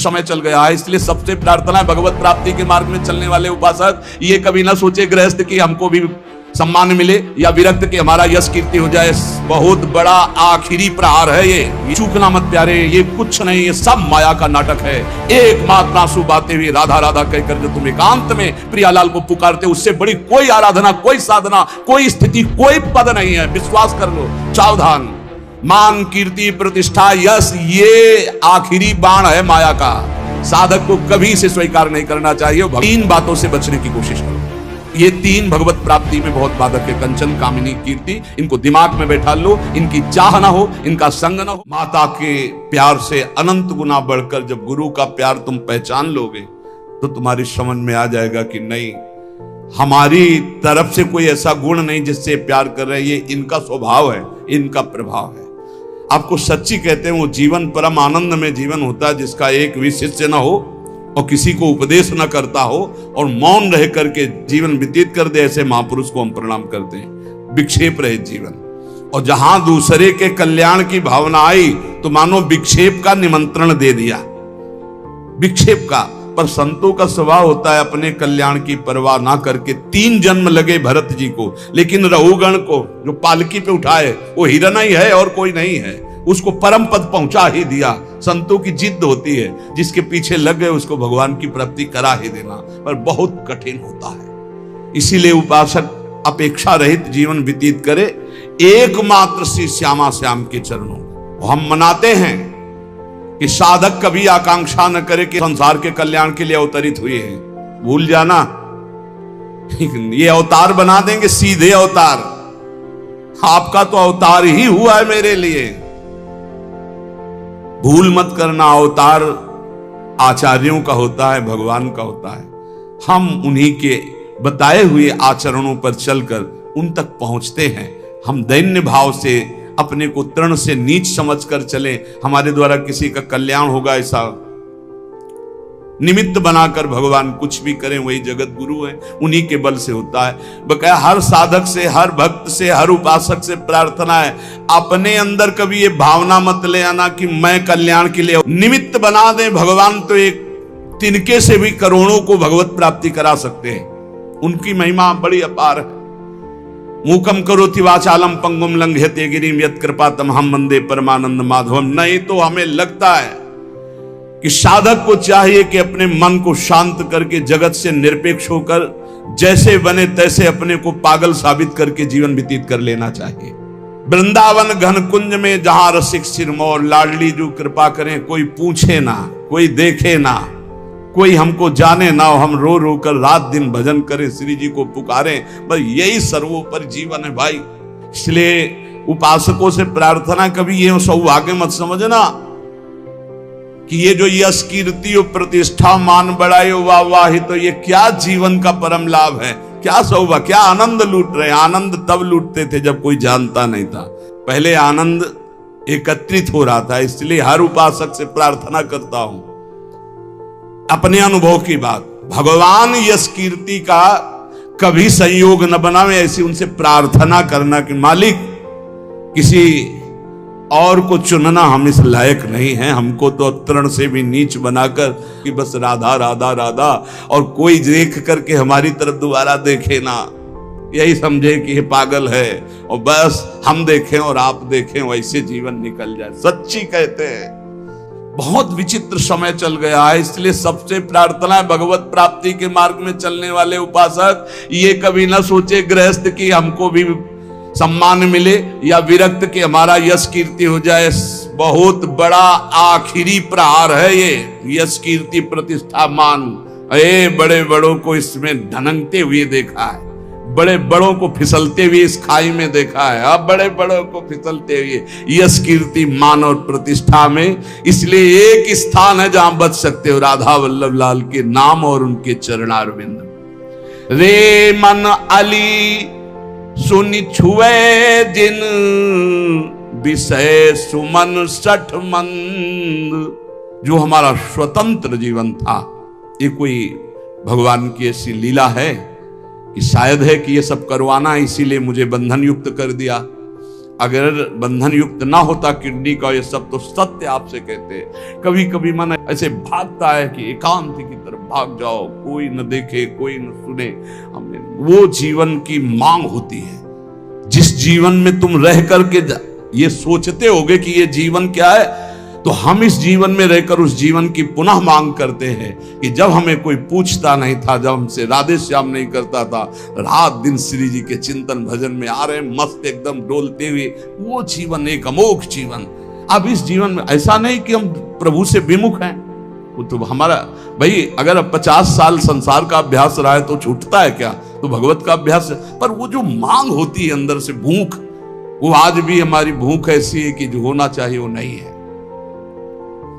समय चल गया है, इसलिए सबसे प्रार्थना है भगवत प्राप्ति के मार्ग में चलने वाले उपासक ये कभी ना सोचे गृहस्थ कि हमको भी सम्मान मिले या विरक्त कि हमारा यश कीर्ति हो जाए। बहुत बड़ा आखिरी प्रहार है ये। चूकना मत प्यारे, ये कुछ नहीं, ये सब माया का नाटक है। एकमात्र आंसू बहाते हुए राधा राधा कहकर जो तुम एकांत में प्रियालाल को पुकारते, उससे बड़ी कोई आराधना, कोई साधना, कोई स्थिति, कोई पद नहीं है। विश्वास कर लो। सावधान। मान, कीर्ति, प्रतिष्ठा, यश, ये आखिरी बाण है माया का। साधक को कभी इसे स्वीकार नहीं करना चाहिए। तीन बातों से बचने की कोशिश करो। ये तीन भगवत प्राप्ति में बहुत बाधक है। कंचन, कामिनी, कीर्ति, इनको दिमाग में बैठा लो। इनकी चाह ना हो, इनका संग ना हो। माता के प्यार से अनंत गुना बढ़कर जब गुरु का प्यार तुम पहचान लोगे तो तुम्हारी समझ में आ जाएगा कि नहीं, हमारी तरफ से कोई ऐसा गुण नहीं जिससे प्यार कर रहे हैं, ये इनका स्वभाव है, इनका प्रभाव है। आपको सच्ची कहते हैं वो जीवन परम आनंद में जीवन होता है जिसका एक भी शिष्य ना हो और किसी को उपदेश न करता हो और मौन रह करके जीवन व्यतीत कर दे। ऐसे महापुरुष को हम प्रणाम करते हैं। विक्षेप रहित जीवन। और जहां दूसरे के कल्याण की भावना आई तो मानो विक्षेप का निमंत्रण दे दिया, विक्षेप का। पर संतों का स्वभाव होता है अपने कल्याण की परवाह ना करके। 3 जन्म लगे भरत जी को, लेकिन रघुगण को जो पालकी पे उठाए वो हिरण ही है और कोई नहीं है। उसको परम पद पहुंचा ही दिया। संतों की जिद होती है, जिसके पीछे लग गए उसको भगवान की प्राप्ति करा ही देना, पर बहुत कठिन होता है। इसीलिए उपासक अपेक्षा रहित जीवन व्यतीत करे एकमात्र श्री श्यामा श्याम के चरणों में। हम मनाते हैं कि साधक कभी आकांक्षा न करे कि संसार के कल्याण के लिए अवतरित हुए हैं। भूल जाना, ये अवतार बना देंगे, सीधे अवतार। आपका तो अवतार ही हुआ है मेरे लिए। भूल मत करना, अवतार आचार्यों का होता है, भगवान का होता है। हम उन्हीं के बताए हुए आचरणों पर चलकर उन तक पहुंचते हैं। हम दैन्य भाव से अपने को तृण से नीच समझकर चले, हमारे द्वारा किसी का कल्याण होगा ऐसा निमित्त बनाकर भगवान कुछ भी करें, वही जगत गुरु है, उन्हीं के बल से होता है। बकाया हर साधक से, हर भक्त से, हर उपासक से प्रार्थना है, अपने अंदर कभी ये भावना मत ले आना कि मैं कल्याण के लिए निमित्त बना दें। भगवान तो एक तिनके से भी करोड़ों को भगवत प्राप्ति करा सकते हैं। उनकी महिमा बड़ी अपार है। मूकम करोति वाचालम पंगुम लंघयते गिरिम यत् कृपातमहं वंदे परमानंद माधवम। नहीं तो हमें लगता है कि साधक को चाहिए कि अपने मन को शांत करके जगत से निरपेक्ष होकर जैसे बने तैसे अपने को पागल साबित करके जीवन व्यतीत कर लेना चाहिए। वृंदावन घन कुंज में जहां रसिक सिरमौर, लाडली जो कृपा करें, कोई पूछे ना, कोई देखे ना, कोई हमको जाने ना, हम रो रो कर रात दिन भजन करें, श्री जी को पुकारें, बस यही सर्वोपरि जीवन है भाई। इसलिए उपासकों से प्रार्थना कभी ये सौभाग्य मत समझना कि ये जो यश कीर्ति और प्रतिष्ठा मान बढ़ायो वाह वाह, तो ये क्या जीवन का परम लाभ है, क्या सौभाग्य, क्या आनंद लूट रहे। आनंद तब लूटते थे जब कोई जानता नहीं था। पहले आनंद एकत्रित हो रहा था। इसलिए हर उपासक से प्रार्थना करता हूं, अपने अनुभव की बात, भगवान यश कीर्ति का कभी संयोग न बनावे, ऐसी उनसे प्रार्थना करना कि मालिक किसी और को चुनना हम इस लायक नहीं हैं, हमको तो तृण से भी नीच बनाकर कि बस राधा राधा राधा, और कोई देख करके हमारी तरफ दोबारा देखे ना, यही समझे कि ये पागल है, और बस हम देखें और आप देखें, वैसे जीवन निकल जाए। सच्ची कहते हैं बहुत विचित्र समय चल गया है। इसलिए सबसे प्रार्थना है भगवत प्राप्ति के मार्ग में चलने वाले उपासक ये कभी ना सोचे गृहस्थ कि हमको भी सम्मान मिले या विरक्त कि हमारा यश कीर्ति हो जाए। बहुत बड़ा आखिरी प्रहार है ये यश कीर्ति प्रतिष्ठा मान। बड़े बड़ों को इसमें धनकते हुए देखा है, बड़े बड़ों को फिसलते हुए इस खाई में देखा है। अब बड़े बड़ों को फिसलते हुए यश कीर्ति मान और प्रतिष्ठा में। इसलिए एक स्थान है जहां बच सकते हो, राधा वल्लभ लाल के नाम और उनके चरणारविंद। रे मन अली सुनि छुए जिन विषय सुमन सठ मंद। जो हमारा स्वतंत्र जीवन था, ये कोई भगवान की ऐसी लीला है कि शायद है कि ये सब करवाना, इसीलिए मुझे बंधन युक्त कर दिया। अगर बंधन युक्त ना होता किडनी का ये सब, तो सत्य आपसे कहते हैं कभी कभी मन ऐसे भागता है कि एकांत की तरफ भाग जाओ, कोई न देखे कोई न सुने। हमें वो जीवन की मांग होती है जिस जीवन में तुम रह करके ये सोचते होगे कि ये जीवन क्या है, तो हम इस जीवन में रहकर उस जीवन की पुनः मांग करते हैं कि जब हमें कोई पूछता नहीं था, जब हमसे राधे श्याम नहीं करता था, रात दिन श्री जी के चिंतन भजन में आ रहे मस्त एकदम डोलते हुए, वो जीवन एक अमोघ जीवन। अब इस जीवन में ऐसा नहीं कि हम प्रभु से विमुख हैं, वो तो हमारा भाई अगर अब 50 साल संसार का अभ्यास रहा है तो छूटता है क्या, तो भगवत का अभ्यास है। पर वो जो मांग होती है अंदर से भूख, वो आज भी हमारी भूख ऐसी है कि जो होना चाहिए वो नहीं है।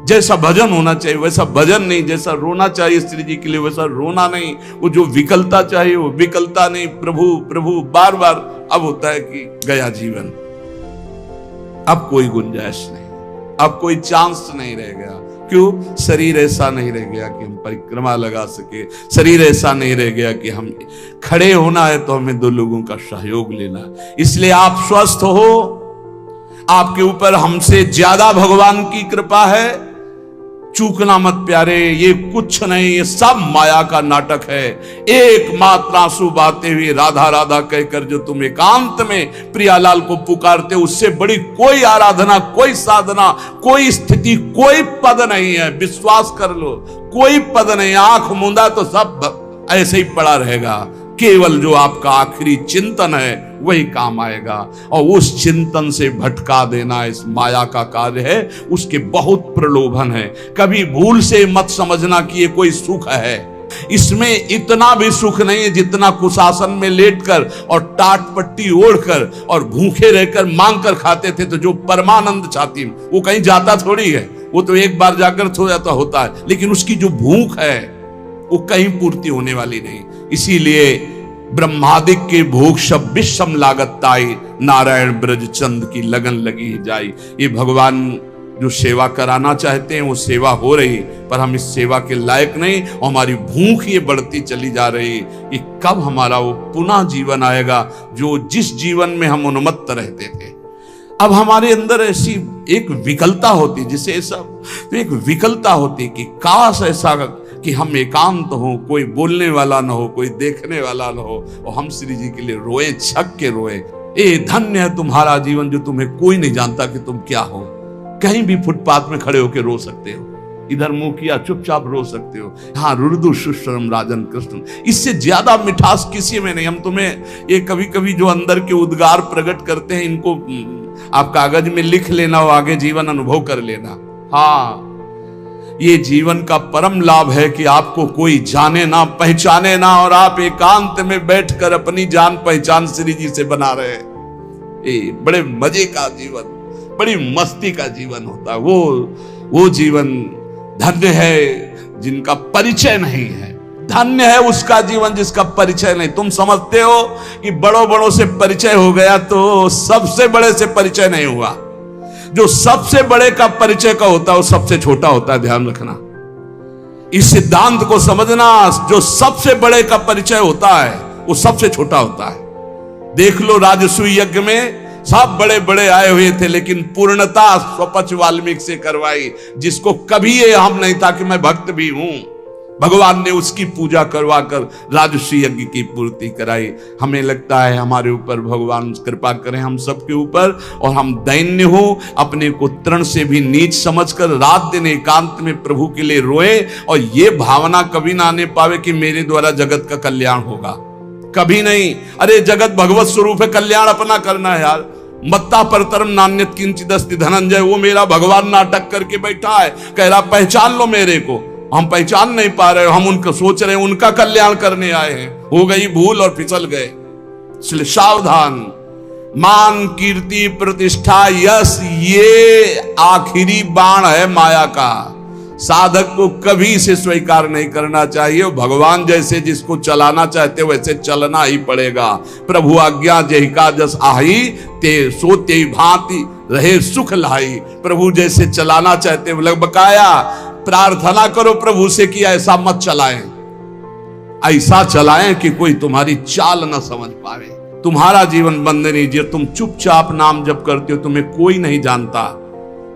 जैसा भजन होना चाहिए वैसा भजन नहीं, जैसा रोना चाहिए स्त्री जी के लिए वैसा रोना नहीं, वो जो विकलता चाहिए वो विकलता नहीं। प्रभु प्रभु बार बार अब होता है कि गया जीवन, अब कोई गुंजाइश नहीं, अब कोई चांस नहीं रह गया। क्यों? शरीर ऐसा नहीं रह गया कि हम परिक्रमा लगा सके, शरीर ऐसा नहीं रह गया कि हम खड़े होना है तो हमें 2 लोगों का सहयोग लेना। इसलिए आप स्वस्थ हो, आपके ऊपर हमसे ज्यादा भगवान की कृपा है। चूकना मत प्यारे, ये कुछ नहीं, ये सब माया का नाटक है। एकमात्र आंसू बहाते हुए राधा राधा कहकर जो तुम एकांत में प्रियालाल को पुकारते हो, उससे बड़ी कोई आराधना, कोई साधना, कोई स्थिति, कोई पद नहीं है। विश्वास कर लो, कोई पद नहीं। आंख मूंदा तो सब ऐसे ही पड़ा रहेगा। केवल जो आपका आखिरी चिंतन है वही काम आएगा, और उस चिंतन से भटका देना इस माया का कार्य है। उसके बहुत प्रलोभन है। कभी भूल से मत समझना कि ये कोई सुख है। इसमें इतना भी सुख नहीं है जितना कुशासन में लेटकर और टाट पट्टी ओढ़कर और भूखे रहकर मांग कर खाते थे। तो जो परमानंद छाती वो कहीं जाता थोड़ी है, वो तो एक बार जाकर थो जाता होता है, लेकिन उसकी जो भूख है वो कहीं पूर्ति होने वाली नहीं। इसीलिए ब्रह्मादिक के भोग सब विषम लागत ताई, नारायण ब्रज चंद की लगन लगी जाई। ये भगवान जो सेवा कराना चाहते हैं वो सेवा हो रही, पर हम इस सेवा के लायक नहीं, और हमारी भूख ये बढ़ती चली जा रही कि कब हमारा वो पुनः जीवन आएगा जो जिस जीवन में हम उन्मत्त रहते थे। अब हमारे अंदर ऐसी एक विकलता होती, जिसे सब तो एक विकलता होती कि काश ऐसा कि हम एकांत हो, कोई बोलने वाला ना हो, कोई देखने वाला ना हो, और हम श्री जी के लिए रोए, छक के रोए। ए धन्य है तुम्हारा जीवन जो तुम्हें कोई नहीं जानता कि तुम क्या हो। कहीं भी फुटपाथ में खड़े होकर रो सकते हो, इधर मुंह किया चुपचाप रो सकते हो। हाँ, रुदु सुश्रम राजन कृष्ण, इससे ज्यादा मिठास किसी में नहीं। हम तुम्हें ये कभी कभी जो अंदर के उद्गार प्रकट करते हैं, इनको आप कागज में लिख लेना और आगे जीवन अनुभव कर लेना। हाँ, ये जीवन का परम लाभ है कि आपको कोई जाने ना, पहचाने ना, और आप एकांत में बैठकर अपनी जान पहचान श्री जी से बना रहे हैं। बड़े मजे का जीवन, बड़ी मस्ती का जीवन होता है। वो जीवन धन्य है जिनका परिचय नहीं है। धन्य है उसका जीवन जिसका परिचय नहीं। तुम समझते हो कि बड़ों बड़ों से परिचय हो गया, तो सबसे बड़े से परिचय नहीं हुआ। जो सबसे बड़े का परिचय का होता है वो सबसे छोटा होता है। ध्यान रखना, इस सिद्धांत को समझना। जो सबसे बड़े का परिचय होता है वो सबसे छोटा होता है। देख लो, राजसूय यज्ञ में सब बड़े बड़े आए हुए थे, लेकिन पूर्णता स्वपच वाल्मीकि से करवाई, जिसको कभी ये हम नहीं था कि मैं भक्त भी हूं। भगवान ने उसकी पूजा करवा कर राजसूय यज्ञ की पूर्ति कराई। हमें लगता है हमारे ऊपर भगवान कृपा करें हम सबके ऊपर, और हम दैन्य हो, अपने को तृण से भी नीच समझकर रात दिन एकांत में प्रभु के लिए रोए, और ये भावना कभी ना आने पावे कि मेरे द्वारा जगत का कल्याण होगा। कभी नहीं। अरे जगत भगवत स्वरूप है, कल्याण अपना करना है यार। मत्ता परतरम नान्यत किंचित अस्ति धनंजय, वो मेरा भगवान नाटक करके बैठा है, कह रहा पहचान लो मेरे को। हम पहचान नहीं पा रहे, हम उनका सोच रहे हैं उनका कल्याण करने आए हैं। हो गई भूल और फिसल गए। इसलिए सावधान। मान, कीर्ति, प्रतिष्ठा, यश, ये आखिरी बाण है माया का। साधक को कभी इसे स्वीकार नहीं करना चाहिए। भगवान जैसे जिसको चलाना चाहते वैसे चलना ही पड़ेगा। प्रभु आज्ञा जहिका जस आही, ते सो ते भांति रहे सुख लाई। प्रभु जैसे चलाना चाहते लग बकाया प्रार्थना करो प्रभु से कि ऐसा मत चलाएं, ऐसा चलाएं कि कोई तुम्हारी चाल न समझ पावे। तुम्हारा जीवन बंदनीय, जो तुम चुपचाप नाम जप करते हो, तुम्हें कोई नहीं जानता,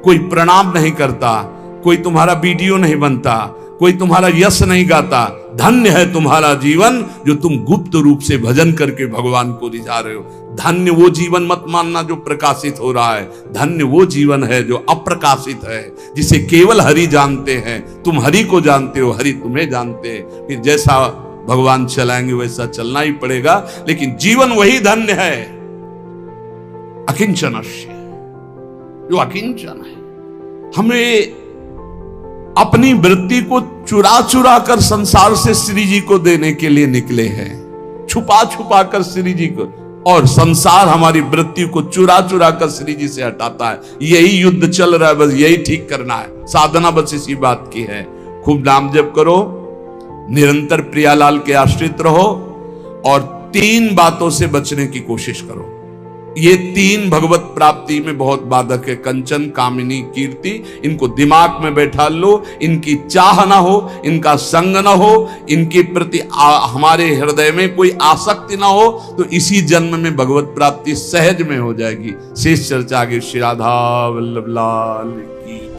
कोई प्रणाम नहीं करता, कोई तुम्हारा वीडियो नहीं बनता, कोई तुम्हारा यश नहीं गाता। धन्य है तुम्हारा जीवन जो तुम गुप्त रूप से भजन करके भगवान को रिझा रहे हो। धन्य वो जीवन मत मानना जो प्रकाशित हो रहा है, धन्य वो जीवन है जो अप्रकाशित है, जिसे केवल हरि जानते हैं। तुम हरि को जानते हो, हरि तुम्हें जानते हैं। फिर जैसा भगवान चलाएंगे वैसा चलना ही पड़ेगा, लेकिन जीवन वही धन्य है अकिंचनस्य, जो अकिंचन है। हमें अपनी वृत्ति को चुरा चुरा कर संसार से श्री जी को देने के लिए निकले हैं, छुपा छुपा कर श्री जी को, और संसार हमारी वृत्ति को चुरा चुरा कर श्री जी से हटाता है। यही युद्ध चल रहा है, बस यही ठीक करना है। साधना बस इसी बात की है। खूब नाम जप करो, निरंतर प्रियालाल के आश्रित रहो, और 3 बातों से बचने की कोशिश करो। ये 3 भगवत प्राप्ति में बहुत बाधक है। कंचन, कामिनी, कीर्ति, इनको दिमाग में बैठा लो। इनकी चाह ना हो, इनका संग ना हो, इनके प्रति हमारे हृदय में कोई आसक्ति ना हो, तो इसी जन्म में भगवत प्राप्ति सहज में हो जाएगी। शेष चर्चा आगे। श्री राधा वल्लभ लाल की।